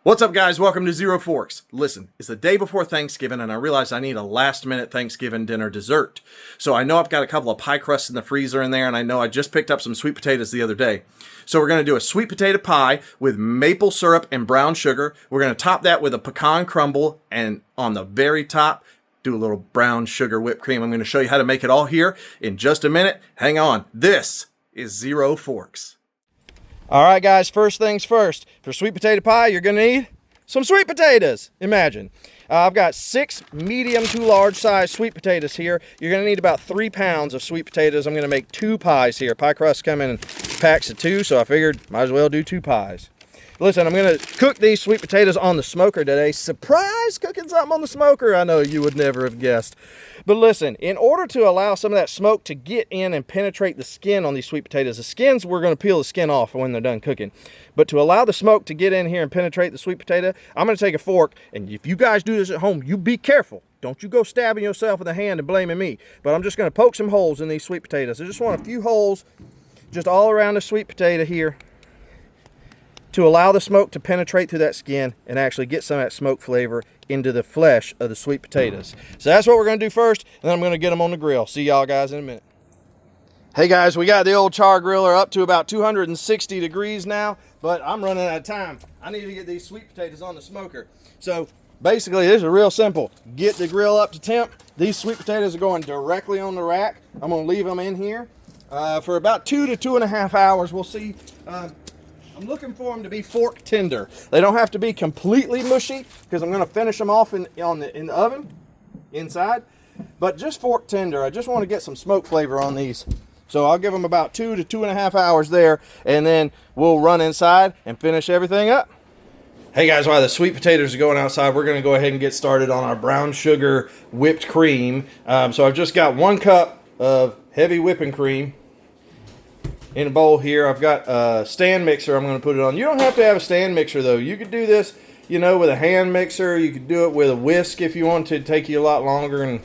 What's up, guys? Welcome to Zero Forks. Listen, it's the day before Thanksgiving, and I realized I need a last-minute Thanksgiving dinner dessert. So I know I've got a couple of pie crusts in the freezer in there, and I know I just picked up some sweet potatoes the other day. So we're going to do a sweet potato pie with maple syrup and brown sugar. We're going to top that with a pecan crumble, and on the very top, do a little brown sugar whipped cream. I'm going to show you how to make it all here in just a minute. Hang on. This is Zero Forks. All right, guys, first things first. For sweet potato pie, you're going to need some sweet potatoes. Imagine. I've got 6 medium to large size sweet potatoes here. You're going to need about 3 pounds of sweet potatoes. I'm going to make 2 pies here. Pie crusts come in packs of 2, so I figured might as well do 2 pies. Listen, I'm going to cook these sweet potatoes on the smoker today. Surprise, cooking something on the smoker. I know you would never have guessed. But listen, in order to allow some of that smoke to get in and penetrate the skin on these sweet potatoes, the skins, we're going to peel the skin off when they're done cooking. But to allow the smoke to get in here and penetrate the sweet potato, I'm going to take a fork, and if you guys do this at home, you be careful. Don't you go stabbing yourself in the hand and blaming me. But I'm just going to poke some holes in these sweet potatoes. I just want a few holes just all around the sweet potato here, to allow the smoke to penetrate through that skin and actually get some of that smoke flavor into the flesh of the sweet potatoes. So that's what we're going to do first, and then I'm going to get them on the grill. See y'all guys in a minute. Hey guys, we got the old char griller up to about 260 degrees now, but I'm running out of time. I need to get these sweet potatoes on the smoker. So basically, this is real simple. Get the grill up to temp. These sweet potatoes are going directly on the rack. I'm going to leave them in here for about 2 to 2.5 hours. We'll see. I'm looking for them to be fork tender. They don't have to be completely mushy because I'm going to finish them off in the oven inside, but just fork tender. I just want to get some smoke flavor on these. So I'll give them about 2 to 2.5 hours there, and then we'll run inside and finish everything up. Hey guys, while the sweet potatoes are going outside, we're going to go ahead and get started on our brown sugar whipped cream. So I've just got 1 cup of heavy whipping cream in a bowl here. I've got a stand mixer I'm going to put it on. You don't have to have a stand mixer though. You could do this, you know, with a hand mixer. You could do it with a whisk if you want to. Take you a lot longer and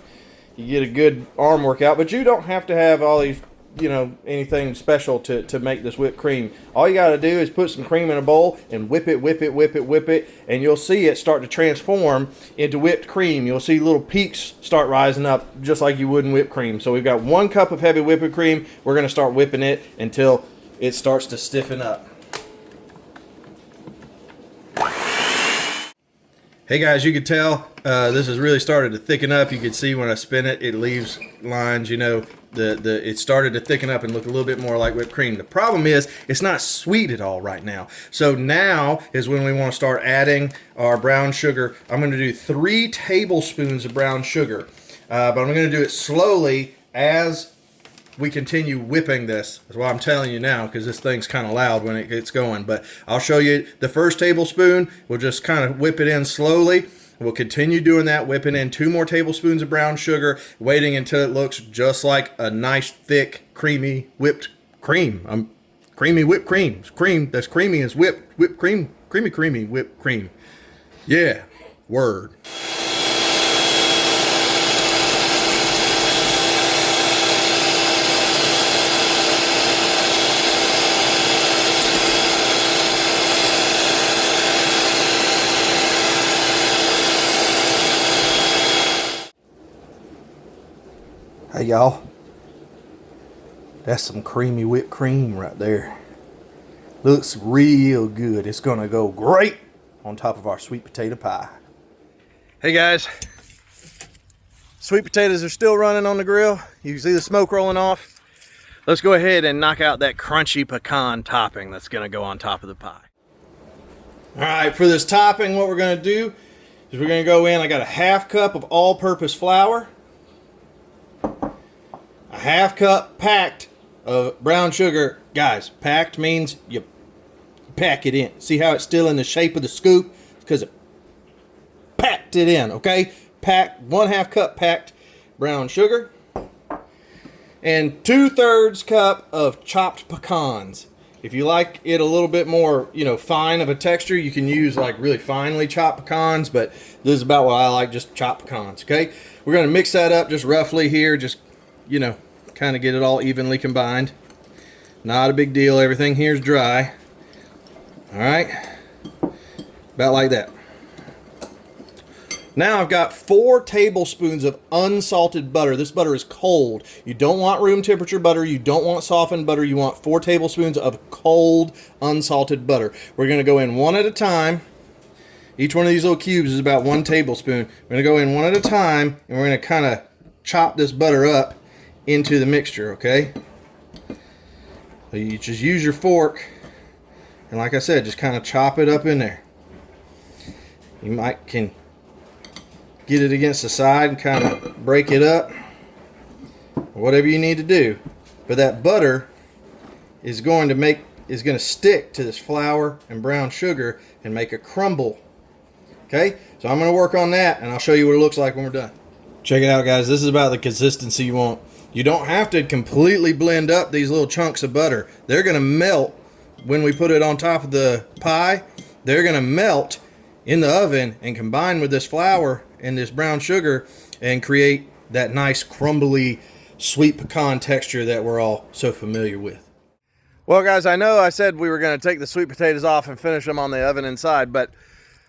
you get a good arm workout. But you don't have to have all these, you know, anything special to make this whipped cream. All you got to do is put some cream in a bowl and whip it, and you'll see it start to transform into whipped cream. You'll see little peaks start rising up just like you would in whipped cream. So we've got 1 cup of heavy whipping cream. We're going to start whipping it until it starts to stiffen up. Hey guys, you can tell this has really started to thicken up. You can see when I spin it, it leaves lines, you know. It started to thicken up and look a little bit more like whipped cream. The problem is it's not sweet at all right now. So now is when we want to start adding our brown sugar. I'm going to do 3 tablespoons of brown sugar, but I'm going to do it slowly as we continue whipping this. That's why I'm telling you now, because this thing's kind of loud when it gets going. But I'll show you the first tablespoon. We'll just kind of whip it in slowly. We'll continue doing that, whipping in 2 more tablespoons of brown sugar, waiting until it looks just like a nice, thick, creamy whipped cream. Creamy whipped cream. Cream that's creamy as whipped cream. Creamy whipped cream. Yeah, word. Hey y'all, that's some creamy whipped cream right there. Looks real good. It's gonna go great on top of our sweet potato pie. Hey guys, sweet potatoes are still running on the grill. You can see the smoke rolling off. Let's go ahead and knock out that crunchy pecan topping that's gonna go on top of the pie. All right, for this topping, what we're gonna do is we're gonna go in. I got a 1/2 cup of all-purpose flour, a 1/2 cup packed of brown sugar. Guys, packed means you pack it in. See how it's still in the shape of the scoop? Because it packed it in, okay? Packed, 1/2 cup packed brown sugar. And 2/3 cup of chopped pecans. If you like it a little bit more, you know, fine of a texture, you can use like really finely chopped pecans, but this is about what I like, just chopped pecans, okay? We're gonna mix that up just roughly here, just, you know, kind of get it all evenly combined. Not a big deal, everything here's dry. All right, About like that. Now I've got 4 tablespoons of unsalted butter. This butter is cold. You don't want room temperature butter. You don't want softened butter. You want 4 tablespoons of cold unsalted butter. We're going to go in one at a time. Each one of these little cubes is about 1 tablespoon. We're going to go in one at a time, and we're going to kind of chop this butter up into the mixture, okay? So you just use your fork, and like I said, just kind of chop it up in there. You can get it against the side and kind of break it up, whatever you need to do. But that butter is going to stick to this flour and brown sugar and make a crumble. Okay, so I'm going to work on that, and I'll show you what it looks like when we're done. Check it out, guys. This is about the consistency you want. You don't have to completely blend up these little chunks of butter. They're going to melt when we put it on top of the pie. They're going to melt in the oven and combine with this flour and this brown sugar and create that nice crumbly sweet pecan texture that we're all so familiar with. Well, guys, I know I said we were going to take the sweet potatoes off and finish them on the oven inside, but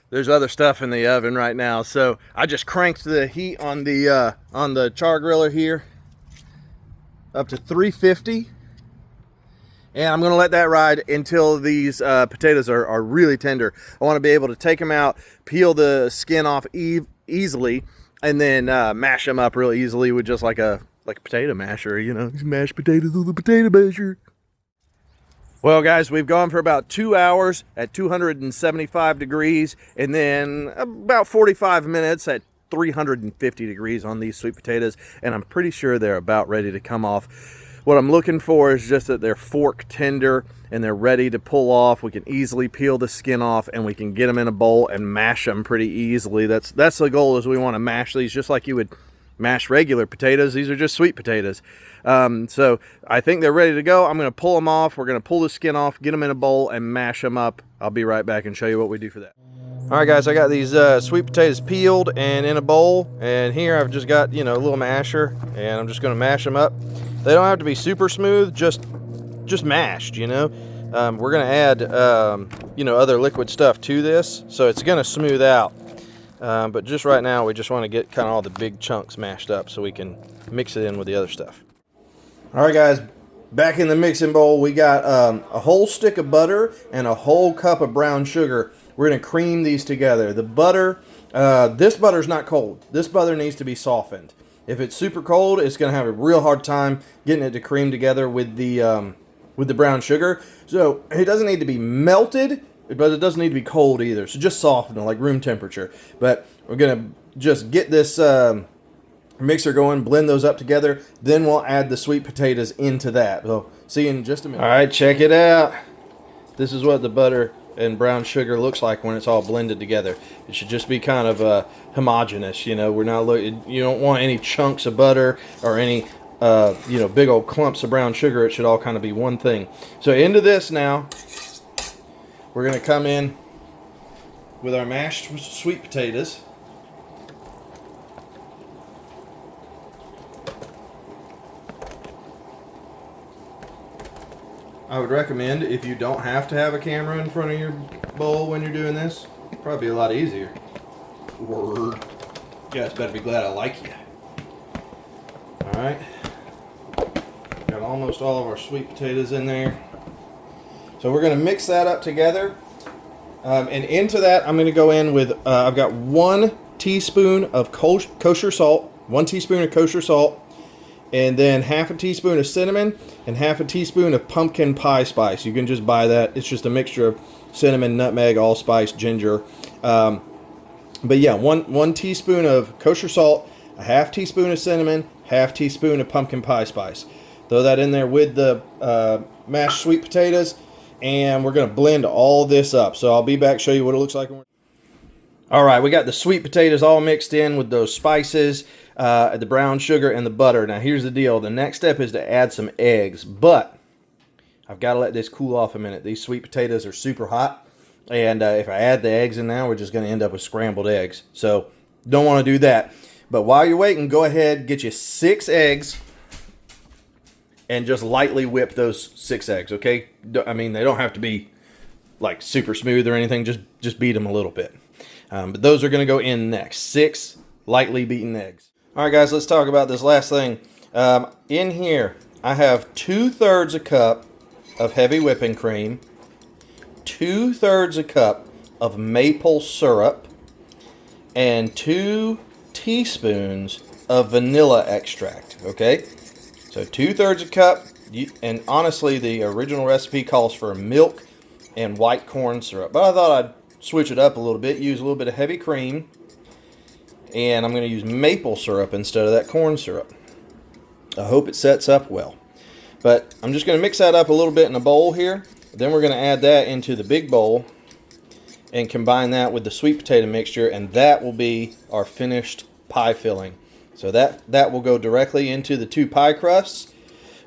there's other stuff in the oven right now. So I just cranked the heat on the char griller here up to 350. And I'm going to let that ride until these potatoes are really tender. I want to be able to take them out, peel the skin off easily, and then mash them up real easily with just like a potato masher, you know, mash potatoes with a potato masher. Well, guys, we've gone for about 2 hours at 275 degrees, and then about 45 minutes at 350 degrees on these sweet potatoes, and I'm pretty sure they're about ready to come off. What I'm looking for is just that they're fork tender and they're ready to pull off. We can easily peel the skin off, and we can get them in a bowl and mash them pretty easily. That's the goal, is we want to mash these just like you would mash regular potatoes. These are just sweet potatoes. So I think they're ready to go. I'm going to pull them off. We're going to pull the skin off, get them in a bowl, and mash them up. I'll be right back and show you what we do for that. All right, guys, I got these sweet potatoes peeled and in a bowl, and here I've just got, you know, a little masher, and I'm just going to mash them up. They don't have to be super smooth, just mashed, you know. We're going to add, you know, other liquid stuff to this, so it's going to smooth out. But just right now, we just want to get kind of all the big chunks mashed up so we can mix it in with the other stuff. All right, guys, back in the mixing bowl, we got a whole stick of butter and a whole cup of brown sugar. We're going to cream these together. The butter, this butter's not cold. This butter needs to be softened. If it's super cold, it's going to have a real hard time getting it to cream together with the brown sugar. So it doesn't need to be melted, but it doesn't need to be cold either. So just soften it, like room temperature. But we're going to just get this mixer going, blend those up together. Then we'll add the sweet potatoes into that. So see you in just a minute. All right, check it out. This is what the butter and brown sugar looks like when it's all blended together. It should just be kind of homogeneous, you know. We're not you don't want any chunks of butter or any you know, big old clumps of brown sugar. It should all kind of be one thing. So into this now, we're going to come in with our mashed sweet potatoes. I would recommend, if you don't have to have a camera in front of your bowl when you're doing this, probably be a lot easier. Word. You guys better be glad I like you. Alright. Got almost all of our sweet potatoes in there. So we're going to mix that up together. And into that, I'm going to go in with, I've got 1 teaspoon of kosher salt. 1 teaspoon of kosher salt. And then half a teaspoon of cinnamon and half a teaspoon of pumpkin pie spice. You can just buy that. It's just a mixture of cinnamon, nutmeg, allspice, ginger. But yeah, one teaspoon of kosher salt, a half teaspoon of cinnamon, half teaspoon of pumpkin pie spice. Throw that in there with the mashed sweet potatoes, and we're going to blend all this up. So I'll be back, show you what it looks like. All right, we got the sweet potatoes all mixed in with those spices, the brown sugar, and the butter. Now, here's the deal. The next step is to add some eggs, but I've got to let this cool off a minute. These sweet potatoes are super hot, and if I add the eggs in now, we're just going to end up with scrambled eggs. So don't want to do that. But while you're waiting, go ahead, get you 6 eggs, and just lightly whip those 6 eggs, okay? I mean, they don't have to be like super smooth or anything. Just beat them a little bit. But those are going to go in next. 6 lightly beaten eggs. All right, guys, let's talk about this last thing. In here, I have 2/3 a cup of heavy whipping cream, 2/3 a cup of maple syrup, and 2 teaspoons of vanilla extract. Okay, so 2/3 a cup. And honestly, the original recipe calls for milk and white corn syrup, but I thought I'd switch it up a little bit, use a little bit of heavy cream, and I'm going to use maple syrup instead of that corn syrup. I hope it sets up well. But I'm just going to mix that up a little bit in a bowl here. Then we're going to add that into the big bowl and combine that with the sweet potato mixture, and that will be our finished pie filling. So that will go directly into the 2 pie crusts,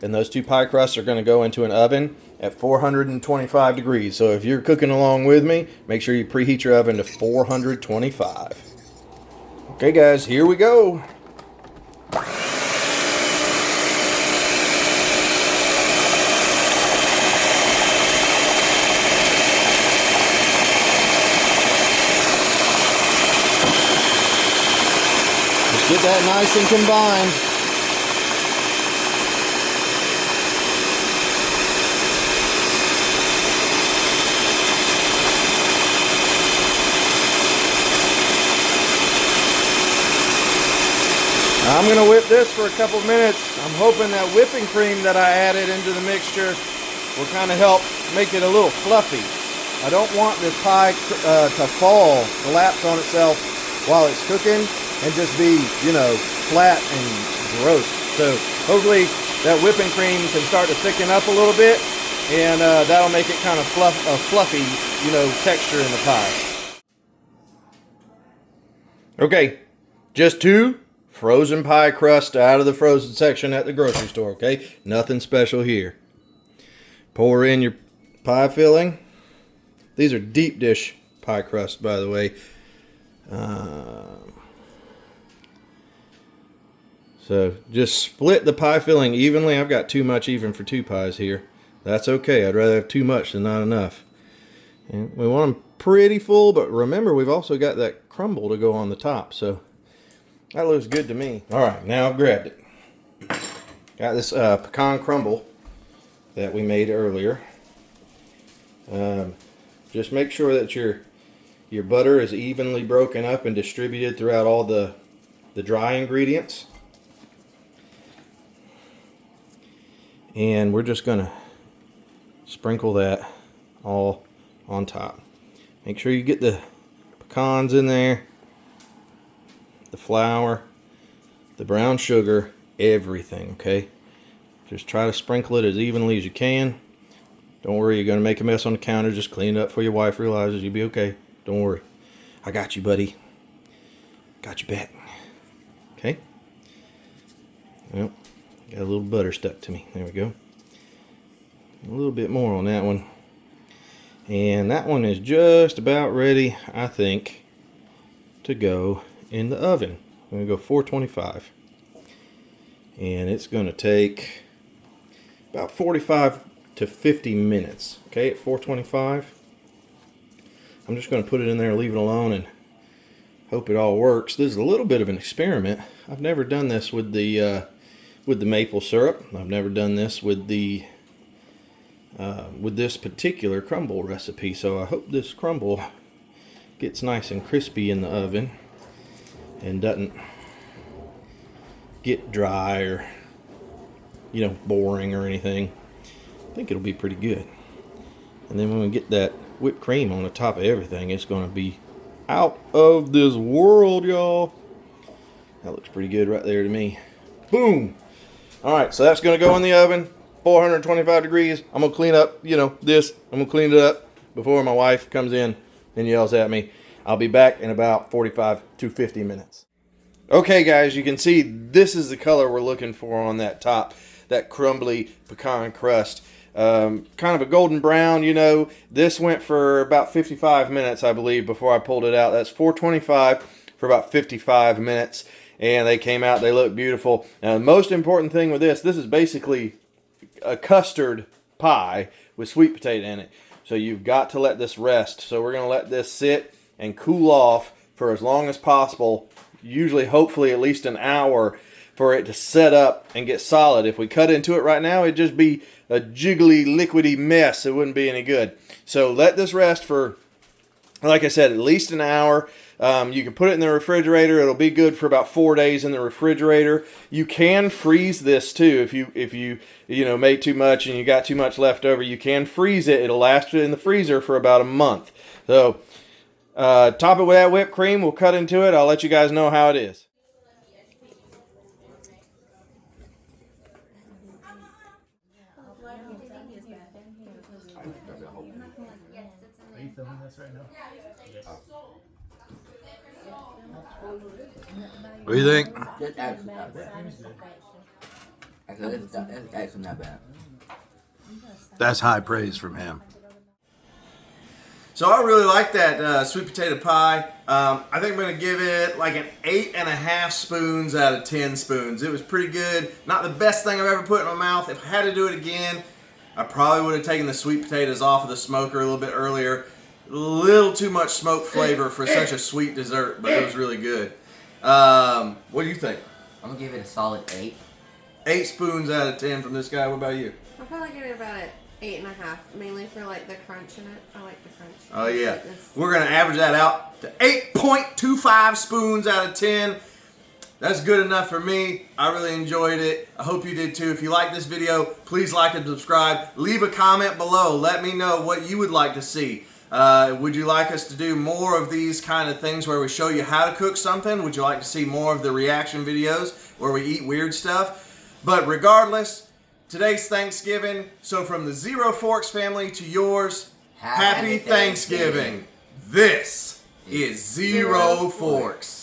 and those 2 pie crusts are going to go into an oven at 425 degrees. So if you're cooking along with me, make sure you preheat your oven to 425. Okay, guys, here we go. Get that nice and combined. I'm going to whip this for a couple minutes. I'm hoping that whipping cream that I added into the mixture will kind of help make it a little fluffy. I don't want this pie to fall, collapse on itself while it's cooking, and just be, you know, flat and gross. So hopefully that whipping cream can start to thicken up a little bit, and that'll make it kind of fluffy, you know, texture in the pie. Okay, just 2 frozen pie crust out of the frozen section at the grocery store, okay? Nothing special here. Pour in your pie filling. These are deep dish pie crust, by the way. So just split the pie filling evenly. I've got too much even for 2 pies here. That's okay. I'd rather have too much than not enough. And we want them pretty full, but remember, we've also got that crumble to go on the top. So that looks good to me. All right, now I've grabbed it. Got this pecan crumble that we made earlier. Just make sure that your butter is evenly broken up and distributed throughout all the dry ingredients. And we're just going to sprinkle that all on top. Make sure you get the pecans in there, the flour, the brown sugar, everything, okay? Just try to sprinkle it as evenly as you can. Don't worry, you're going to make a mess on the counter. Just clean it up before your wife realizes. You'll be okay. Don't worry. I got you, buddy. Got your back. Okay? Well, got a little butter stuck to me. There we go. A little bit more on that one. And that one is just about ready, I think, to go in the oven. I'm going to go 425. And it's going to take about 45 to 50 minutes. Okay, at 425. I'm just going to put it in there, leave it alone, and hope it all works. This is a little bit of an experiment. I've never done this with the maple syrup. I've never done this with the with this particular crumble recipe. So I hope this crumble gets nice and crispy in the oven and doesn't get dry or, you know, boring or anything. I think it'll be pretty good. And then when we get that whipped cream on the top of everything, it's going to be out of this world, y'all. That looks pretty good right there to me. Boom. All right, so that's going to go in the oven, 425 degrees. I'm going to clean up, you know, this. I'm going to clean it up before my wife comes in and yells at me. I'll be back in about 45 to 50 minutes. Okay, guys, you can see this is the color we're looking for on that top, that crumbly pecan crust. Kind of a golden brown, you know. This went for about 55 minutes, I believe, before I pulled it out. That's 425 for about 55 minutes. And they came out, they look beautiful. Now, the most important thing with this is basically a custard pie with sweet potato in it. So you've got to let this rest. So we're going to let this sit and cool off for as long as possible, usually hopefully at least an hour, for it to set up and get solid. If we cut into it right now, it'd just be a jiggly, liquidy mess. It wouldn't be any good. So let this rest for, like I said, at least an hour. You can put it in the refrigerator. It'll be good for about 4 days in the refrigerator. You can freeze this too. If you made too much and you got too much left over, you can freeze it. It'll last in the freezer for about a month. So top it with that whipped cream. We'll cut into it. I'll let you guys know how it is. Are you filming this right now? Yes. What do you think? That's actually not bad. Actually, that's actually not bad. That's high praise from him. So I really like that sweet potato pie. I think I'm going to give it like an 8.5 spoons out of 10 spoons. It was pretty good. Not the best thing I've ever put in my mouth. If I had to do it again, I probably would have taken the sweet potatoes off of the smoker a little bit earlier. A little too much smoke flavor for such a sweet dessert, but it was really good. What do you think? I'm gonna give it a solid 8. 8 spoons out of 10 from this guy. What about you? I'll probably give it about an 8.5, mainly for like the crunch in it. I like the crunch. Oh yeah, we're gonna average that out to 8.25 spoons out of 10. That's good enough for me. I really enjoyed it. I hope you did too. If you like this video, please like and subscribe. Leave a comment below. Let me know what you would like to see. Would you like us to do more of these kind of things where we show you how to cook something? Would you like to see more of the reaction videos where we eat weird stuff? But regardless, today's Thanksgiving. So from the Zero Forks family to yours, Happy Thanksgiving. This is Zero Forks.